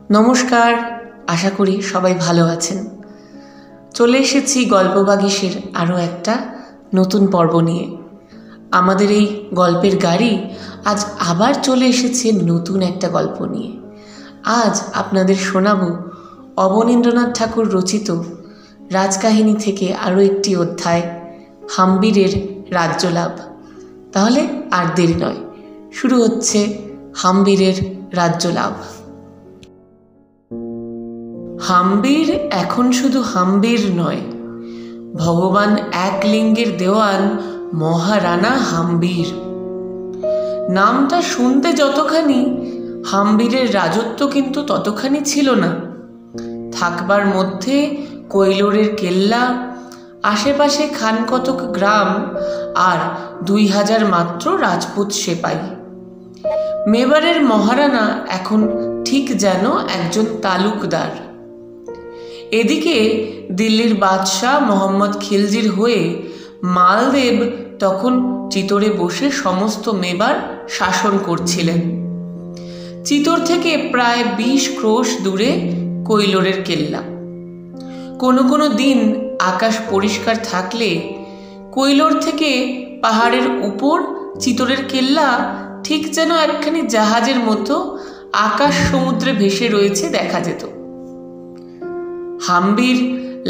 নমস্কার, আশা করি সবাই ভালো আছেন। চলে এসেছি গল্প বাগিশের আরও একটা নতুন পর্ব নিয়ে। আমাদের এই গল্পের গাড়ি আজ আবার চলে এসেছে নতুন একটা গল্প নিয়ে। আজ আপনাদের শোনাব অবনীন্দ্রনাথ ঠাকুর রচিত রাজকাহিনী থেকে আরও একটি অধ্যায়, হাম্বিরের রাজ্যলাভ। তাহলে আর দেরি নয়, শুরু হচ্ছে হাম্বিরের রাজ্যলাভ। হাম্বির এখন শুধু হাম্বির নয়, ভগবান এক লিঙ্গের দেওয়ান মহারানা হাম্বির। নামটা শুনতে যতখানি, হাম্বিরের রাজত্ব কিন্তু ততখানি ছিল না। থাকবার মধ্যে কৈলোরের কেল্লা, আশেপাশে খানকতক গ্রাম আর 2000 মাত্র রাজপুত সেপাই। মেবারের মহারানা এখন ঠিক যেন একজন তালুকদার। এদিকে দিল্লির বাদশাহ মোহাম্মদ খিলজির হয়ে মালদেব তখন চিতোরে বসে সমস্ত মেবার শাসন করছিলেন। চিতোর থেকে প্রায় 20 ক্রোশ দূরে কৈলোরের কেল্লা। কোনো কোনো দিন আকাশ পরিষ্কার থাকলে কৈলোর থেকে পাহাড়ের উপর চিতোরের কেল্লা ঠিক যেন একখানি জাহাজের মতো আকাশ সমুদ্রে ভেসে রয়েছে দেখা যেত। হাম্বির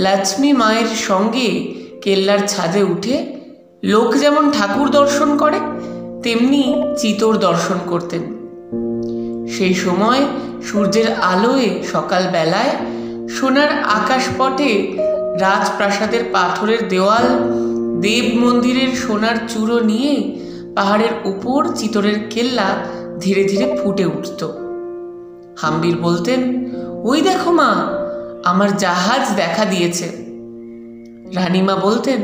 লক্ষ্মী মায়ের সঙ্গে কেল্লার ছাদে উঠে লোক যেমন ঠাকুর দর্শন করে, তেমনি চিতোর দর্শন করতেন। সেই সময় সূর্যের আলোয় সকালবেলায় সোনার আকাশপটে রাজপ্রাসাদের পাথরের দেওয়াল, দেব মন্দিরের সোনার চূড়ো নিয়ে পাহাড়ের উপর চিতোরের কেল্লা ধীরে ধীরে ফুটে উঠত। হাম্বির বলতেন, ওই দেখো মা, আমার জাহাজ দেখা দিয়েছে। রানীমা বলতেন,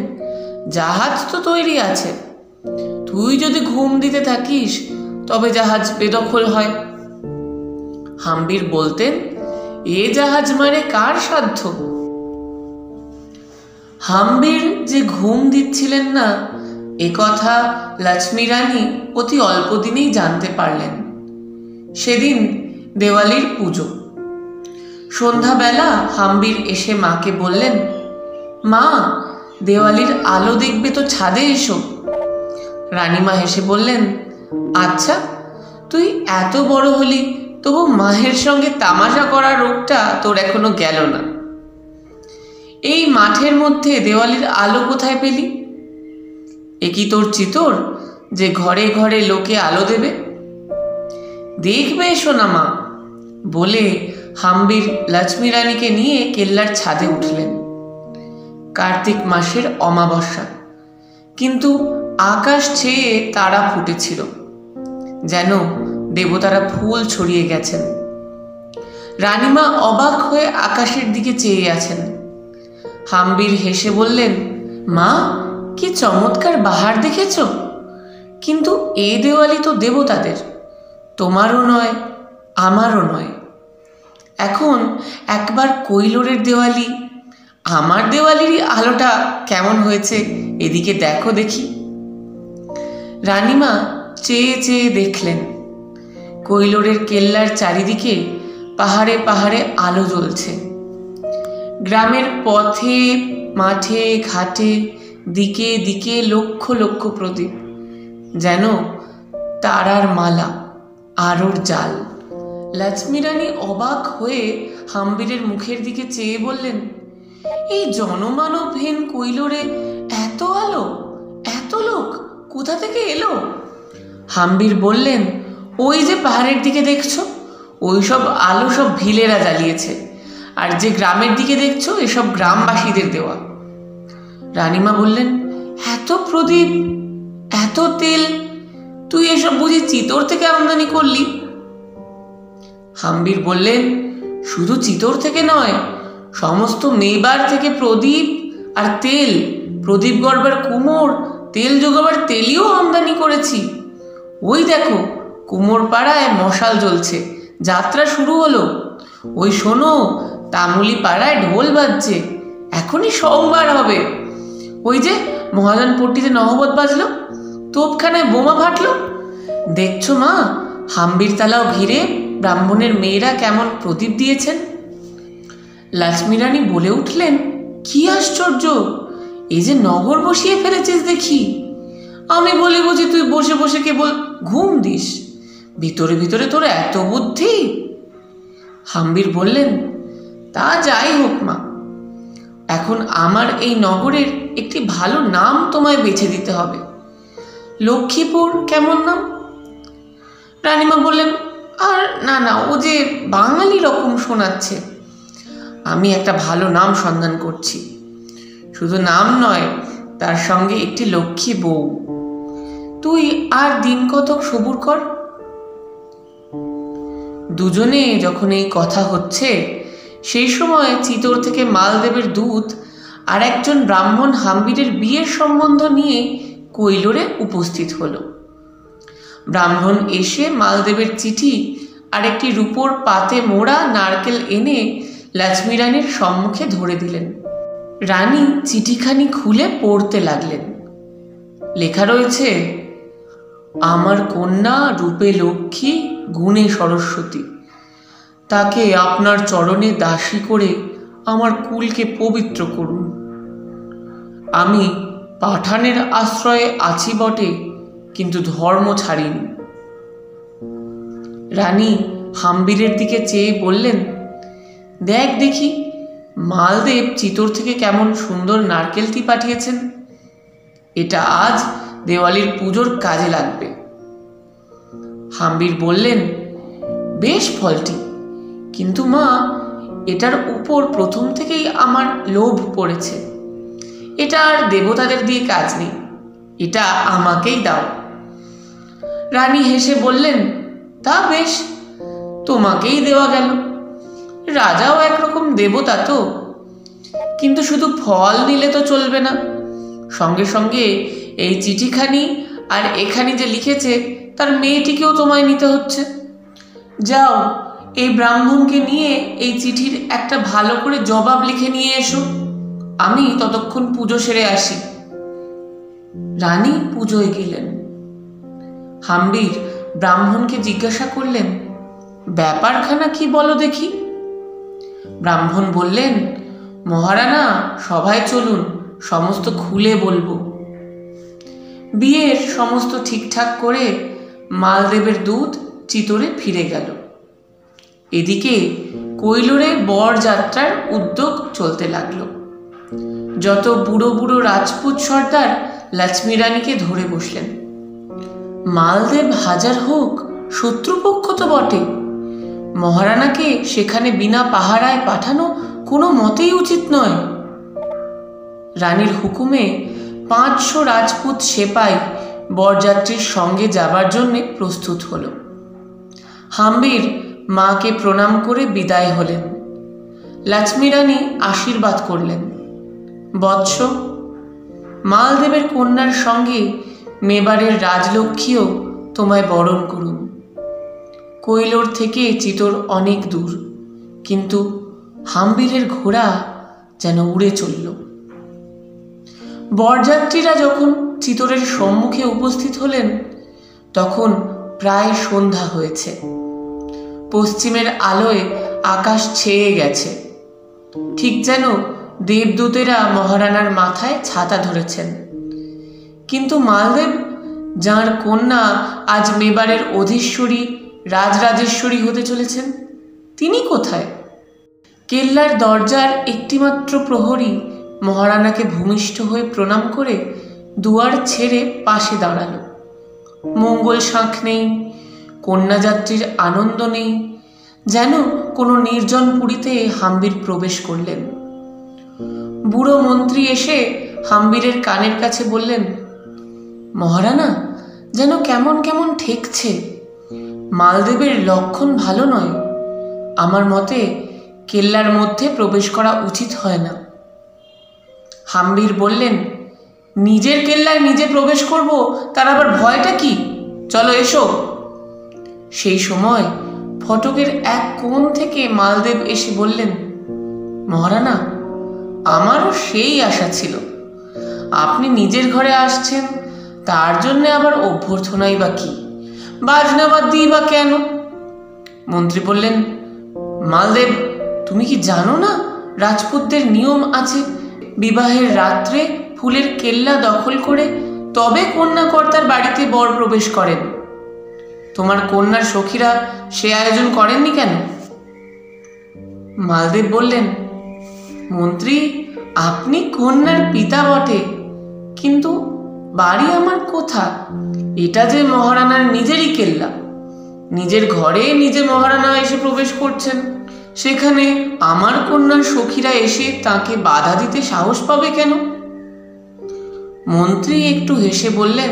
জাহাজ তো তৈরি আছে, তুই যদি ঘুম দিতে থাকিস তবে জাহাজ বেদখল হয়। হাম্বির বলতেন, এ জাহাজ মানে কার সাধ্য? হাম্বির যে ঘুম দিচ্ছিলেন না, এ কথা লক্ষ্মী রানী অতি অল্প দিনেই জানতে পারলেন। সেদিন দেওয়ালির পুজো। সন্ধ্যাবেলা হাম্বির এসে মাকে বললেন, মা, দেওয়ালির আলো দেখবে তো ছাদে এসো। রানীমা হেসে বললেন, আচ্ছা, তুই এত বড় হলি তবু মায়ের সঙ্গে তামাশা করার রোগটা তোর এখনো গেল না। এই মাঠের মধ্যে দেওয়ালির আলো কোথায় পেলি? এ কি তোর চিতোর যে ঘরে ঘরে লোকে আলো দেবে? দেখবে এসো না মা। বলে হাম্বির লক্ষ্মী রানীকে নিয়ে কেল্লার ছাদে উঠলেন। কার্তিক মাসের অমাবস্যা, কিন্তু আকাশ ছেয়ে তারা ফুটেছিল, যেন দেবতারা ফুল ছড়িয়ে গেছেন। রানীমা অবাক হয়ে আকাশের দিকে চেয়ে আছেন। হাম্বির হেসে বললেন, মা, কি চমৎকার বাহার দেখেছ? কিন্তু এ দেওয়ালি তো দেবতাদের, তোমারও নয়, আমারও নয়। এখন একবার কৈলোরের দেওয়ালি, আমার দেওয়ালিরই আলোটা কেমন হয়েছে এদিকে দেখো দেখি। রানীমা চেয়ে চেয়ে দেখলেন, কৈলোরের কেল্লার চারিদিকে পাহাড়ে পাহাড়ে আলো জ্বলছে। গ্রামের পথে, মাঠে, ঘাটে, দিকে দিকে লক্ষ লক্ষ প্রদীপ, যেন তারার মালা, আলোর জাল। লক্ষ্মী রানী অবাক হয়ে হাম্বিরের মুখের দিকে চেয়ে বললেন, এই জনমানবহীন কৈলোরে এত আলো, এত লোক কোথা থেকে এলো? হাম্বির বললেন, ওই যে পাহাড়ের দিকে দেখছো, ওই সব আলো সব ভিলেরা জ্বালিয়েছে, আর যে গ্রামের দিকে দেখছো এসব গ্রামবাসীদের দেওয়া। রানীমা বললেন, এত প্রদীপ, এত তেল, তুই এসব বুঝি চিতোর থেকে আমদানি করলি? হাম্বির বললেন, শুধু চিতোর থেকে নয়, সমস্ত মেবার থেকে প্রদীপ আর তেল, প্রদীপ গড়বার কুমোর, তেল জোগাবার তেলিও আমদানি করেছি। ওই দেখো কুমোর পাড়ায় মশাল জ্বলছে, যাত্রা শুরু হলো। ওই শোনো, তামুলি পাড়ায় ঢোল বাজছে, এখনই সোমবার হবে। ওই যে মহাজনপট্টিতে নহবত বাজলো, তোপখানায় বোমা ফাটলো। দেখছো মা, হাম্বির তালাও ঘিরে ব্রাহ্মণের মেয়েরা কেমন প্রদীপ দিয়েছেন। লক্ষ্মী রানী বলে উঠলেন, কি আশ্চর্য, এই যে নগর বসিয়ে ফেলেছিস দেখি। আমি বলি বুঝি তুই বসে বসে কেবল ঘুম দিস, ভিতরে ভিতরে তোর এত বুদ্ধি। হাম্বির বললেন, তা যাই হোক মা, এখন আমার এই নগরের একটি ভালো নাম তোমায় বেছে দিতে হবে। লক্ষ্মীপুর কেমন নাম? রানীমা বললেন, আর না না, ও যে বাঙালি রকম শোনাচ্ছে। আমি একটা ভালো নাম সন্ধান করছি, শুধু নাম নয়, তার সঙ্গে একটি লক্ষ্মী বউ। তুই আর দিন কতক সবুর কর। দুজনে যখন এই কথা হচ্ছে, সেই সময় চিতোর থেকে মালদেবের দূত আর একজন ব্রাহ্মণ হাম্বিরের বিয়ের সম্বন্ধ নিয়ে কৈলোরে উপস্থিত হলো। ব্রাহ্মণ এসে মালদেবের চিঠি আর একটি রূপোর পাতে মোড়া নারকেল এনে লক্ষ্মী রানীর সম্মুখে ধরে দিলেন। রানী চিঠিখানি খুলে পড়তে লাগলেন। লেখা রয়েছে, আমার কন্যা রূপে লক্ষ্মী, গুণে সরস্বতী, তাকে আপনার চরণে দাসী করে আমার কুলকে পবিত্র করুন। আমি পাঠানের আশ্রয়ে আছি বটে, কিন্তু ধর্ম ছাড়িনি। রানী হাম্বিরের দিকে চেয়ে বললেন, দেখ দেখি মালদেব চিতোর থেকে কেমন সুন্দর নারকেলটি পাঠিয়েছেন। এটা আজ দেওয়ালির পুজোর কাজে লাগবে। হাম্বির বললেন, বেশ ফলটি, কিন্তু মা, এটার উপর প্রথম থেকেই আমার লোভ পড়েছে। এটা আর দেবতাদের দিয়ে কাজ নেই, এটা আমাকেই দাও। রানী হেসে বললেন, তা বেশ, তোমাকেই দেওয়া গেল। রাজাও একরকম দেবতা তো, কিন্তু শুধু ফল নিলে তো চলবে না, সঙ্গে সঙ্গে এই চিঠিখানি আর এখানে যে লিখেছে তার মেয়েটিকেও তোমায় নিতে হচ্ছে। যাও, এই ব্রাহ্মণকে নিয়ে এই চিঠির একটা ভালো করে জবাব লিখে নিয়ে এসো, আমি ততক্ষণ পুজো সেরে আসি। রানী পুজোয় গেলেন। হাম্বির ব্রাহ্মণকে জিজ্ঞাসা করলেন, ব্যাপারখানা কি বলো দেখি। ব্রাহ্মণ বললেন, মহারানা, সভায় চলুন, সমস্ত খুলে বলবো। বিয়ের সমস্ত ঠিকঠাক করে মালদেবের দূত চিতোরে ফিরে গেল। এদিকে কৈলোরে বর যাত্রার উদ্যোগ চলতে লাগলো। যত বুড়ো বুড়ো রাজপুত সর্দার লক্ষ্মী রানীকে ধরে বসলেন। মালদেব হাজার হোক শত্রুপক্ষ তো বটে, মহারানাকে সেখানে বিনা পাহারায় পাঠানো কোনো মতেই উচিত নয়। রানীর হুকুমে 500 রাজপুত সেপাই বরযাত্রীর সঙ্গে যাবার জন্য প্রস্তুত হল। হাম্বির মাকে প্রণাম করে বিদায় হলেন। লক্ষ্মী রানী আশীর্বাদ করলেন, বৎস, মালদেবের কন্যার সঙ্গে মেবারের রাজলক্ষ্মীও তোমায় বরণ করুন। কৈলোর থেকে চিতোর অনেক দূর, কিন্তু হাম্বিরের ঘোড়া যেন উড়ে চলল। বরযাত্রীরা যখন চিতোরের সম্মুখে উপস্থিত হলেন, তখন প্রায় সন্ধ্যা হয়েছে। পশ্চিমের আলোয় আকাশ ছেয়ে গেছে, ঠিক যেন দেবদূতেরা মহারানার মাথায় ছাতা ধরেছেন। কিন্তু মালদেব, যার কন্যা আজ মেবারের অধীশ্বরী রাজরাজেশ্বরী হতে চলেছেন, তিনি কোথায়? কেল্লার দরজার একটিমাত্র প্রহরী মহারানাকে ভূমিষ্ঠ হয়ে প্রণাম করে দুয়ার ছেড়ে পাশে দাঁড়াল। মঙ্গল শাঁখ নেই, কন্যাযাত্রীর আনন্দ নেই, যেন কোনো নির্জন পুরীতে হাম্বির প্রবেশ করলেন। বুড়ো মন্ত্রী এসে হাম্বিরের কানের কাছে বললেন, মহারানা, যেন কেমন কেমন ঠেকছে, মালদেবের লক্ষণ ভালো নয়। আমার মতে কেল্লার মধ্যে প্রবেশ করা উচিত হয় না। হাম্বির বললেন, নিজের কেল্লায় নিজে প্রবেশ করব, তার আবার ভয়টা কি? চলো এসো। সেই সময় ফটকের এক কোণ থেকে মালদেব এসে বললেন, মহারানা, আমারও সেই আশা ছিল। আপনি নিজের ঘরে আসছেন, তার জন্য আবার অভ্যর্থনাই বা কি, বাজনাবাদ দিই বা কেন? মন্ত্রী বললেন, মালদেব, তুমি কি জানো না রাজপুতদের নিয়ম আছে, বিবাহের রাত্রে ফুলের কেল্লা দখল করে তবে কন্যাকর্তার বাড়িতে বর প্রবেশ করেন। তোমার কন্যার সখীরা সে আয়োজন করেননি কেন? মালদেব বললেন, মন্ত্রী, আপনি কন্যার পিতা বটে, কিন্তু বাড়ি আমার কোথা? এটা যে মহারানার নিজেরই কেল্লা। নিজের ঘরে নিজে মহারানা এসে প্রবেশ করছেন, সেখানে আমার কন্যার সখীরা এসে তাকে বাধা দিতে সাহস পাবে কেন? মন্ত্রী একটু হেসে বললেন,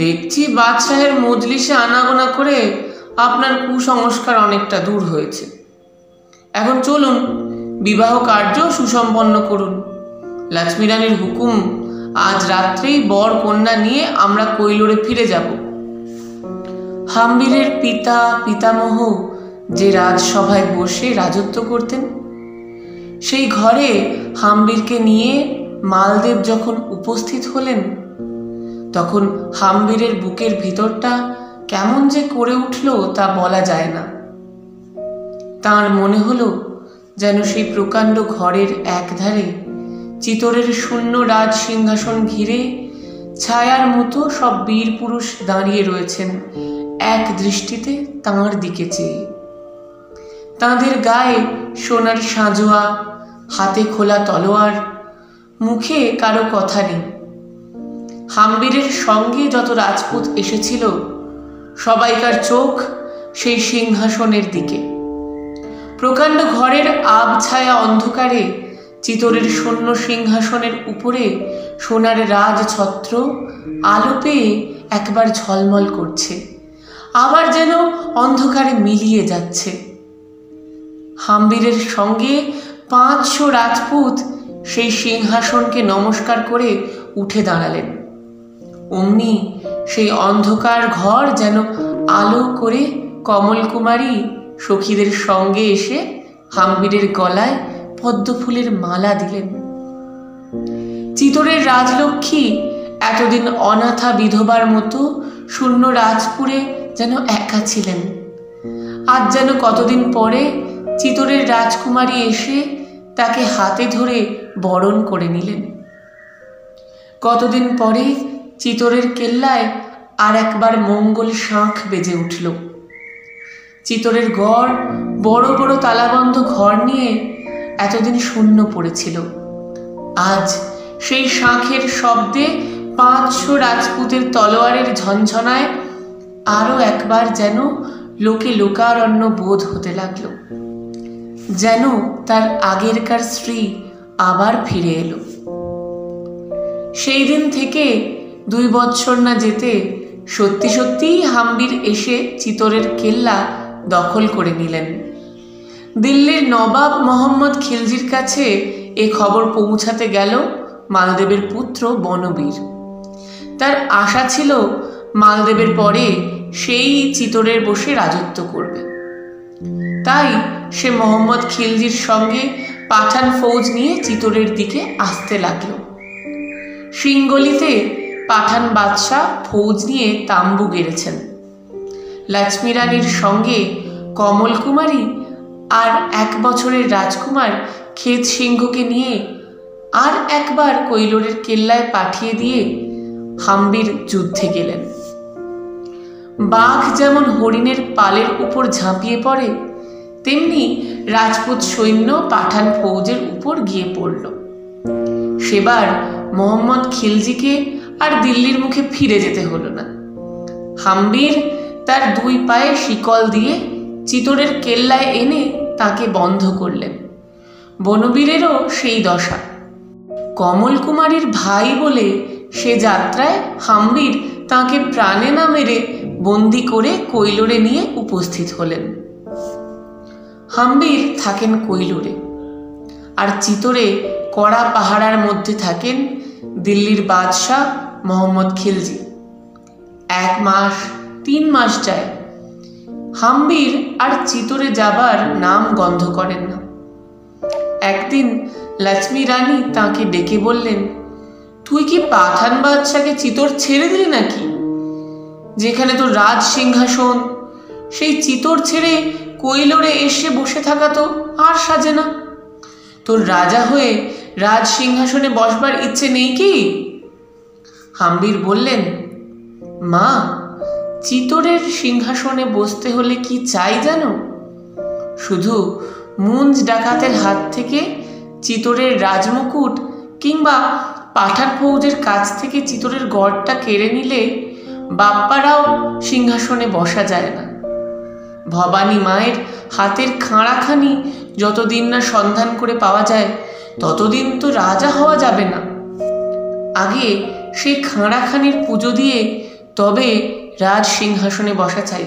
দেখছি বাদশাহের মজলিসে আনাগোনা করে আপনার কুসংস্কার অনেকটা দূর হয়েছে। এখন চলুন, বিবাহ কার্য সুসম্পন্ন করুন। লক্ষ্মী রানীর হুকুম, আজ রাত্রেই বর কন্যা নিয়ে আমরা কৈলোরে ফিরে যাব। হাম্বিরের পিতা পিতামহ যে রাজসভায় বসে রাজত্ব করতেন, সেই ঘরে হাম্বিরকে নিয়ে মালদেব যখন উপস্থিত হলেন, তখন হাম্বিরের বুকের ভিতরটা কেমন যে করে উঠল তা বলা যায় না। তার মনে হলো যেন সেই প্রকাণ্ড ঘরের একধারে চিতরের শূন্য রাজ সিংহাসন ঘিরে ছায়ার মতো সব বীর পুরুষ দাঁড়িয়ে রয়েছেন এক দৃষ্টিতে তাঁর দিকে চেয়ে। তাঁদের গায়ে সোনার সাঁজোয়া, হাতে খোলা তলোয়ার, মুখে কারো কথা নেই। হাম্বিরের সঙ্গে যত রাজপুত এসেছিল, সবাইকার চোখ সেই সিংহাসনের দিকে। প্রকাণ্ড ঘরের আবছায়া অন্ধকারে চিতরের শূন্য সিংহাসনের উপরে সোনার রাজছত্র আলো পেয়ে একবার ঝলমল করছে, আবার যেন অন্ধকারে মিলিয়ে যাচ্ছে। হাম্বিরের সঙ্গে 500 রাজপুত সেই সিংহাসনকে নমস্কার করে উঠে দাঁড়ালেন। অমনি সেই অন্ধকার ঘর যেন আলো করে কমলকুমারী সখীদের সঙ্গে এসে হাম্বিরের গলায় পদ্মফুলের মালা দিলেন। চিতরের রাজলক্ষ্মী এতদিন অনাথা বিধবার মতো শূন্য রাজপুরে যেন একা ছিলেন। আজ যেন কতদিন পরে চিতরের রাজকুমারী এসে তাকে হাতে ধরে বরণ করে নিলেন। কতদিন পরে চিতরের কেল্লায় আর একবার মঙ্গল শাঁখ বেজে উঠল। চিতরের গড় বড় বড় তালাবন্ধ ঘর নিয়ে এতদিন শূন্য পড়েছিল। আজ সেই শাঁখের শব্দে 500 রাজপুতের তলোয়ারের ঝনঝনায় আরও একবার যেন লোকে লোকারণ্য বোধ হতে লাগল, যেন তার আগেরকার স্ত্রী আবার ফিরে এলো। সেই দিন থেকে 2 বৎসর না যেতে সত্যি সত্যিই হাম্বির এসে চিতরের কেল্লা দখল করে নিলেন। দিল্লির নবাব মোহাম্মদ খিলজির কাছে এ খবর পৌঁছাতে গেল মালদেবের পুত্র বনবীর। তার আশা ছিল মালদেবের পরে সেই চিতরের বসে রাজত্ব করবে। তাই সে মোহাম্মদ খিলজির সঙ্গে পাঠান ফৌজ নিয়ে চিতরের দিকে আসতে লাগল। সিংগলিতে পাঠান বাদশাহ ফৌজ নিয়ে তাম্বু গেড়েছেন। লক্ষ্মী রানীর সঙ্গে কমল কুমারী আর 1 বছরের রাজকুমার খেত সিংহকে নিয়ে আর একবার কৈলোরের কেল্লায় পাঠিয়ে দিয়ে হাম্বির যুদ্ধে গেলেন। বাঘ যেমন হরিণের পালের উপর ঝাঁপিয়ে পড়ে, তেমনি রাজপুত সৈন্য পাঠান ফৌজের উপর গিয়ে পড়ল। সেবার মোহাম্মদ খিলজিকে আর দিল্লির মুখে ফিরে যেতে হলো না। হাম্বির তার 2 পায়ে শিকল দিয়ে চিতরের কেল্লায় এনে তাকে বন্ধ করলেন। বনবীরেরও সেই দশা। কমল কুমারীর ভাই বলে সে যাত্রায় হাম্বির তাকে প্রাণে না মেরে বন্দি করে কৈলোরে নিয়ে উপস্থিত হলেন। হাম্বির থাকেন কৈলোরে, আর চিতরে কড়া পাহারার মধ্যে থাকেন দিল্লির বাদশাহ মোহাম্মদ খিলজি। 1 মাস 3 মাস যায়, হাম্বির আর চিতরে যাবার নাম গন্ধ করেন না। একদিন লক্ষ্মী রানী তাকে ডেকে বললেন, তুই কি পাঠান বাদশাকে চিতর ছেড়ে দিলি নাকি, যেখানে তোর রাজ সিংহাসন, সেই চিতর ছেড়ে কৈলোরে এসে বসে থাকা তো আর সাজে না। তোর রাজা হয়ে রাজ সিংহাসনে বসবার ইচ্ছে নেই কি? হাম্বির বললেন, মা, চিতরের সিংহাসনে বসতে হলে কি চাই জানো? শুধু মুঞ্জ ডাকাতের হাত থেকে চিতরের রাজমুকুট কিংবা পাঠান ফৌজের কাছ থেকে চিতরের গড়টা কেড়ে নিলে বাপ্পারাও সিংহাসনে বসা যায় না। ভবানী মায়ের হাতের খাঁড়াখানি যতদিন না সন্ধান করে পাওয়া যায় ততদিন তো রাজা হওয়া যাবে না। আগে সেই খাঁড়াখানির পুজো দিয়ে তবে রাজ সিংহাসনে বসা চাই।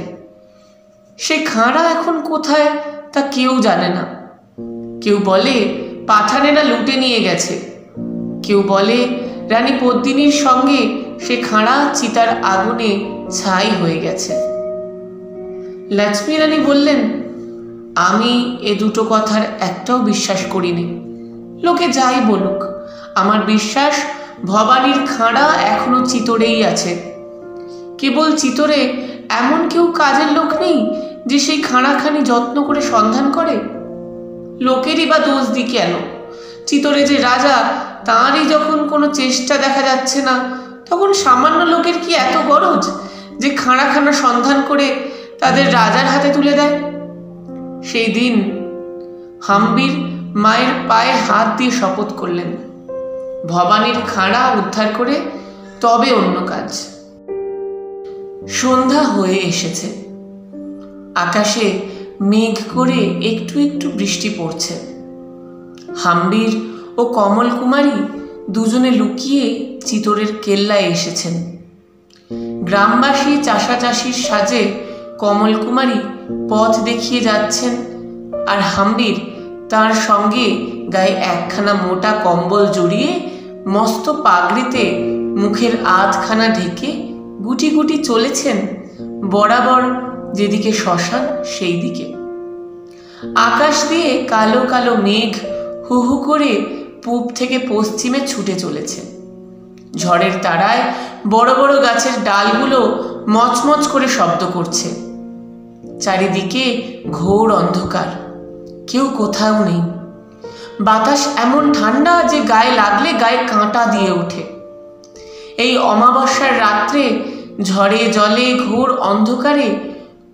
সে খাঁড়া এখন কোথায় তা কেউ জানে না। কেউ বলে পাঠানেরা লুটে নিয়ে গেছে, কেউ বলে রানী পদ্মিনীর সঙ্গে সে খাঁড়া চিতার আগুনে ছাই হয়ে গেছে। লক্ষ্মী রানী বললেন, আমি এ দুটো কথার একটাও বিশ্বাস করিনি। লোকে যাই বলুক, আমার বিশ্বাস ভবানীর খাঁড়া এখনো চিতরেই আছে। কেবল চিতরে এমন কেউ কাজের লোক নেই যে সেই খাঁড়াখানি যত্ন করে সন্ধান করে? লোকেরই বা দোষ দি কেন? চিতরে যে রাজা, তাঁরই যখন কোনো চেষ্টা দেখা যাচ্ছে না, তখন সামান্য লোকের কি এত গরজ যে খাঁড়াখানা সন্ধান করে তাদের রাজার হাতে তুলে দেয়? সেই দিন হাম্বির মায়ের পায়ে হাত দিয়ে শপথ করলেন, ভবানীর খাঁড়া উদ্ধার করে তবে অন্য কাজ। সন্ধ্যা হয়ে এসেছে। আকাশে মেঘ করে একটু একটু বৃষ্টি পড়ছে। হাম্বির ও কমল কুমারী দুজনে লুকিয়ে চিতরের কেল্লায় এসেছেন। গ্রামবাসী চাষাচাষির সাজে কমল কুমারী পথ দেখিয়ে যাচ্ছেন, আর হাম্বির তার সঙ্গে গায়ে একখানা মোটা কম্বল জড়িয়ে মস্ত পাগড়িতে মুখের আধখানা ঢেকে গুটি গুটি চলেছেন বরাবর যেদিকে শ্মশান সেই দিকে। আকাশ দিয়ে কালো কালো মেঘ হু হু করে পূব থেকে পশ্চিমে ছুটে চলেছে। ঝড়ের তাড়ায় বড় বড় গাছের ডালগুলো মচমচ করে শব্দ করছে। চারিদিকে ঘোর অন্ধকার, কেউ কোথাও নেই। বাতাস এমন ঠান্ডা যে গায়ে লাগলে গায়ে কাঁটা দিয়ে ওঠে। এই অমাবস্যার রাত্রে ঝড়ে জলে ঘোর অন্ধকারে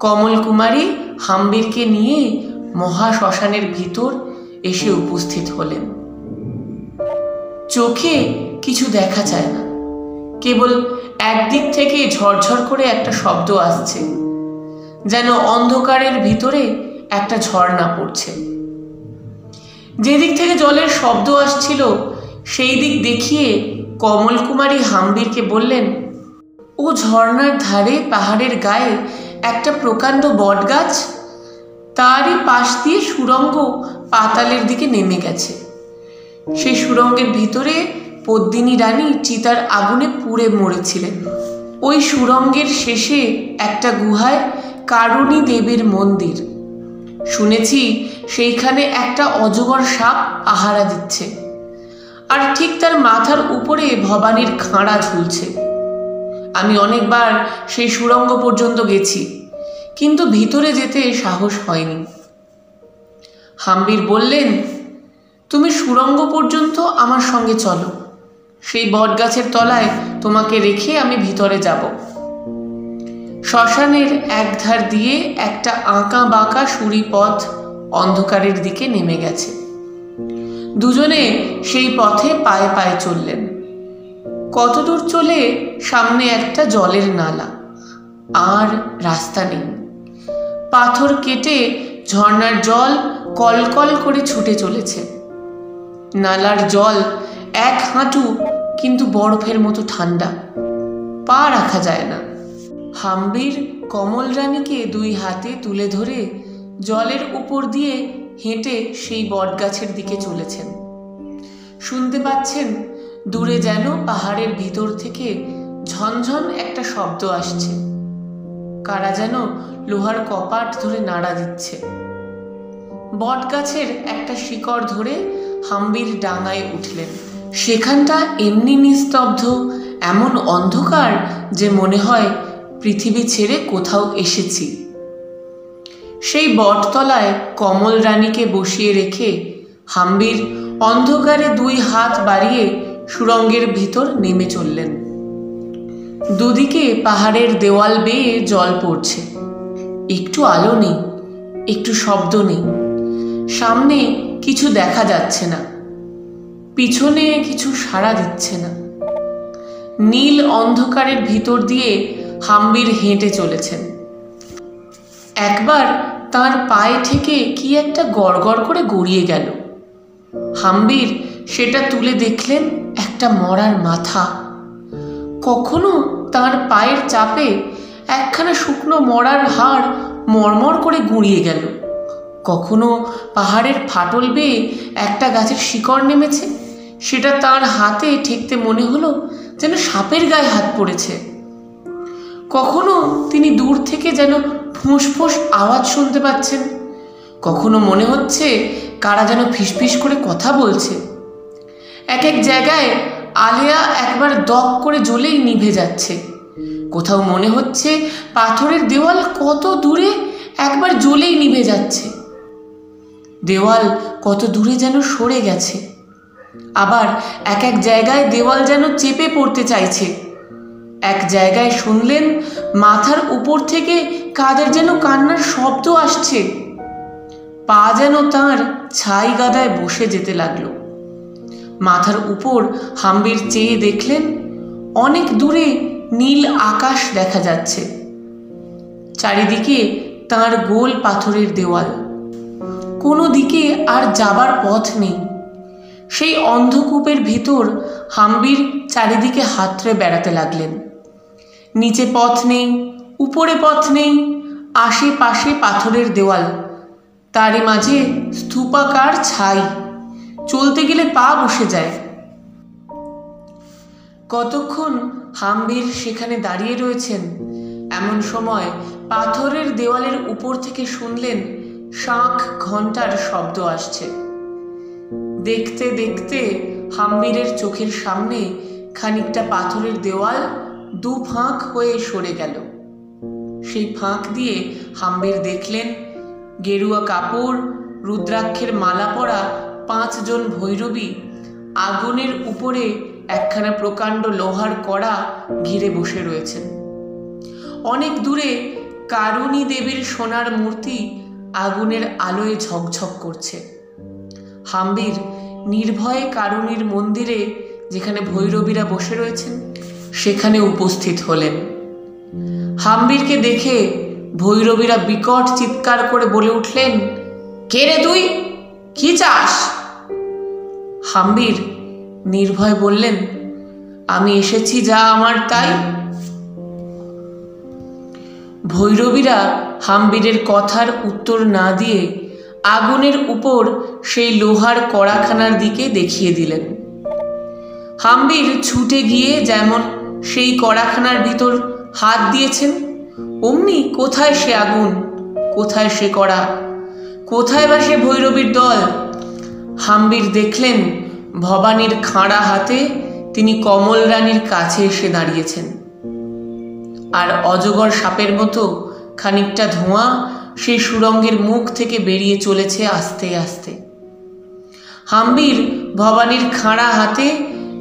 কমল কুমারী হাম্বিরকে নিয়ে মহা শ্মশানের ভিতর এসে উপস্থিত হলেন। চোখে কিছু দেখা যায় না, কেবল একদিক থেকে ঝরঝর করে একটা শব্দ আসছে, যেন অন্ধকারের ভিতরে একটা ঝর্ণা পড়ছে। যেদিক থেকে জলের শব্দ আসছিল সেই দিক দেখিয়ে কমল কুমারী হাম্বিরকে বললেন, ও ঝর্ণার ধারে পাহাড়ের গায়ে একটা প্রকাণ্ড বট গাছ, তারই পাশ দিয়ে সুড়ঙ্গ পাতালের দিকে নেমে গেছে। সেই সুড়ঙ্গের ভিতরে পদ্মিনী রানী চিতার আগুনে পুড়ে মরেছিলেন। ওই সুড়ঙ্গের শেষে একটা গুহায় কারণী দেবীর মন্দির। শুনেছি সেইখানে একটা অজগর সাপ পাহারা দিচ্ছে, আর ঠিক তার মাথার উপরে ভবানীর খাঁড়া ঝুলছে। আমি অনেকবার সেই সুড়ঙ্গ পর্যন্ত গেছি, কিন্তু ভিতরে যেতে সাহস হয়নি। হাম্বির বললেন, তুমি সুড়ঙ্গ পর্যন্ত আমার সঙ্গে চলো, সেই বটগাছের তলায় তোমাকে রেখে আমি ভিতরে যাব। শ্মশানের একধার দিয়ে একটা আঁকা বাঁকা সুড়ি পথ অন্ধকারের দিকে নেমে গেছে। দুজনে সেই পথে পায়ে পায়ে চললেন। কতদূর চলে সামনে একটা জলের নালা, আর রাস্তা নেই। পাথর কেটে ঝর্ণার জল কলকল করে ছুটে চলেছে। নালার জল এক হাঁটু, কিন্তু বরফের মতো ঠান্ডা, পা রাখা যায় না। হাম্বির কমল রানীকে দুই হাতে তুলে ধরে জলের উপর দিয়ে হেঁটে সেই বটগাছের দিকে চলেছেন। শুনতে পাচ্ছেন দূরে যেন পাহাড়ের ভিতর থেকে ঝনঝন একটা শব্দ আসছে, কারা যেন লোহার কপাট ধরে নাড়া দিচ্ছে। বটগাছের একটা শিকড় ধরে হাম্বির ডাঙায় উঠলেন। সেখানটা এমনি নিস্তব্ধ, এমন অন্ধকার যে মনে হয় পৃথিবী ছেড়ে কোথাও এসেছি। সেই বটতলায় কমল রানীকে বসিয়ে রেখে হাম্বির অন্ধকারে 2 হাত বাড়িয়ে সুড়ঙ্গের ভিতর নেমে চললেন। দুদিকে পাহাড়ের দেওয়াল বেয়ে জল পড়ছে, একটু আলো নেই, একটু শব্দ নেই। সামনে কিছু দেখা যাচ্ছে না, পিছনে কিছু সাড়া দিচ্ছে না। নীল অন্ধকারের ভিতর দিয়ে হাম্বির হেঁটে চলেছেন। একবার তার পায়ে থেকে কি একটা গড়গড় করে গড়িয়ে গেল। হাম্বির সেটা তুলে দেখলেন একটা মরার মাথা। কখনো তার পায়ের চাপে একখানা শুকনো মরার হাড় মরমর করে গুঁড়িয়ে গেল, কখনো পাহাড়ের ফাটল বেয়ে একটা গাছের শিকড় নেমেছে, সেটা তার হাতে ঠেকতে মনে হলো যেন সাপের গায়ে হাত পড়েছে। কখনো তিনি দূর থেকে যেন ফুঁসফুঁস আওয়াজ শুনতে পাচ্ছেন, কখনো মনে হচ্ছে কারা যেন ফিসফিস করে কথা বলছে। এক এক জায়গায় আলেয়া একবার দপ করে জ্বলেই নিভে যাচ্ছে। কোথাও মনে হচ্ছে পাথরের দেওয়াল কত দূরে একবার জ্বলেই নিভে যাচ্ছে। দেওয়াল কত দূরে যেন সরে গেছে। আবার এক এক জায়গায় দেওয়াল যেন চেপে পড়তে চাইছে। এক জায়গায় শুনলেন মাথার উপর থেকে কাদের যেন কান্নার শব্দ আসছে। পা যেন তাঁর ছাই গাদায় বসে যেতে লাগলো। মাথার উপর হাম্বির চেয়ে দেখলেন অনেক দূরে নীল আকাশ দেখা যাচ্ছে। চারিদিকে তাঁর গোল পাথরের দেওয়াল, কোনো দিকে আর যাবার পথ নেই। সেই অন্ধকূপের ভিতর হাম্বির চারিদিকে হাতড়ে বেড়াতে লাগলেন। নিচে পথ নেই, উপরে পথ নেই, আশেপাশে পাথরের দেওয়াল, তারই মাঝে স্তূপাকার ছাই, চলতে গেলে পা বসে যায়। কতক্ষণ হাম্বির সেখানে দাঁড়িয়ে রয়েছেন। এমন সময় পাথরের দেওয়ালের উপর থেকে শুনলেন শাঁখ ঘণ্টার শব্দ আসছে। দেখতে দেখতে হাম্বিরের চোখের সামনে খানিকটা পাথরের দেওয়াল 2 ফাঁক হয়ে সরে গেল। সেই ফাঁক দিয়ে হাম্বির দেখলেন গেরুয়া কাপড়, রুদ্রাক্ষের মালা পরা 5 জন ভৈরবী আগুনের উপরে একখানা প্রকাণ্ড লোহার কড়া ঘিরে বসে রয়েছেন। অনেক দূরে কারুণী দেবীর সোনার মূর্তি আগুনের আলোয় ঝকঝক করছে। হাম্বির নির্ভয়ে কারুণীর মন্দিরে, যেখানে ভৈরবীরা বসে রয়েছেন, সেখানে উপস্থিত হলেন। হাম্বিরকে দেখে ভৈরবীরা বিকট চিৎকার করে বলে উঠলেন, কে রে তুই, কি চাস? হাম্বির নির্ভয় বললেন, আমি এসেছি যা আমার তাই। ভৈরবীরা হাম্বিরের কথার উত্তর না দিয়ে আগুনের উপর সেই লোহার কড়াখানার দিকে দেখিয়ে দিলেন। হাম্বির ছুটে গিয়ে যেমন সেই কড়াখানার ভিতর হাত দিয়েছেন, অমনি কোথায় সে আগুন, কোথায় সে কড়া, কোথায় বা সে ভৈরবীর দল। হাম্বির দেখলেন ভবানীর খাঁড়া হাতে তিনি কমল রানীর কাছে এসে দাঁড়িয়েছেন, আর অজগর সাপের মতো খানিকটা ধোঁয়া সেই সুড়ঙ্গের মুখ থেকে বেরিয়ে চলেছে আস্তে আস্তে। হাম্বির ভবানীর খাঁড়া হাতে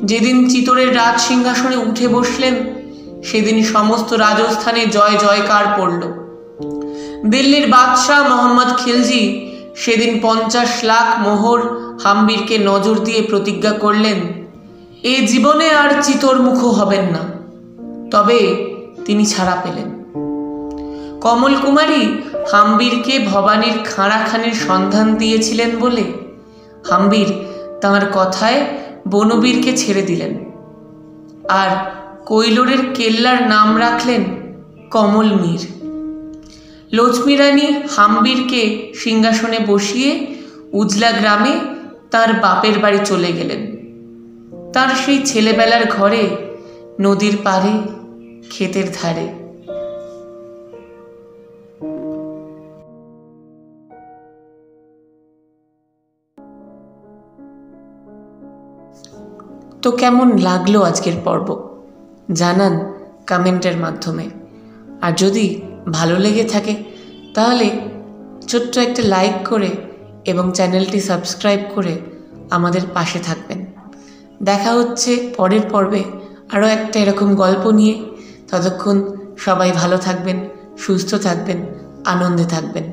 যেদিন চিতোরের রাজ সিংহাসনে উঠে বসলেন, সেদিন সমস্ত রাজস্থানে জয় জয়কার পড়ল। দিল্লির বাদশাহ মোহাম্মদ খিলজি সেদিন 50 লাখ মোহর হাম্বিরকে নজর দিয়ে প্রতিজ্ঞা করলেন, এ জীবনে আর চিতোর মুখ হবেন না। তবে তিনি ছাড়া পেলেন। কমল কুমারী হাম্বিরকে ভবানীর খাঁড়াখানির সন্ধান দিয়েছিলেন বলে হাম্বির তাঁর কথায় বনবীরকে ছেড়ে দিলেন, আর কৈলোরের কেল্লার নাম রাখলেন কমল মীর। লক্ষ্মী রানী হাম্বিরকে সিংহাসনে বসিয়ে উজলা গ্রামে তার বাপের বাড়ি চলে গেলেন। তার সেই ছেলেবেলার ঘরে, নদীর পাড়ে, ক্ষেতের ধারে। তো কেমন লাগলো আজকের পর্ব জানান কমেন্টের মাধ্যমে। আর যদি ভালো লেগে থাকে তাহলে ছোট্ট একটা লাইক করে এবং চ্যানেলটি সাবস্ক্রাইব করে আমাদের পাশে থাকবেন। দেখা হচ্ছে পরের পর্বে আরও একটা এরকম গল্প নিয়ে। ততক্ষণ সবাই ভালো থাকবেন, সুস্থ থাকবেন, আনন্দে থাকবেন।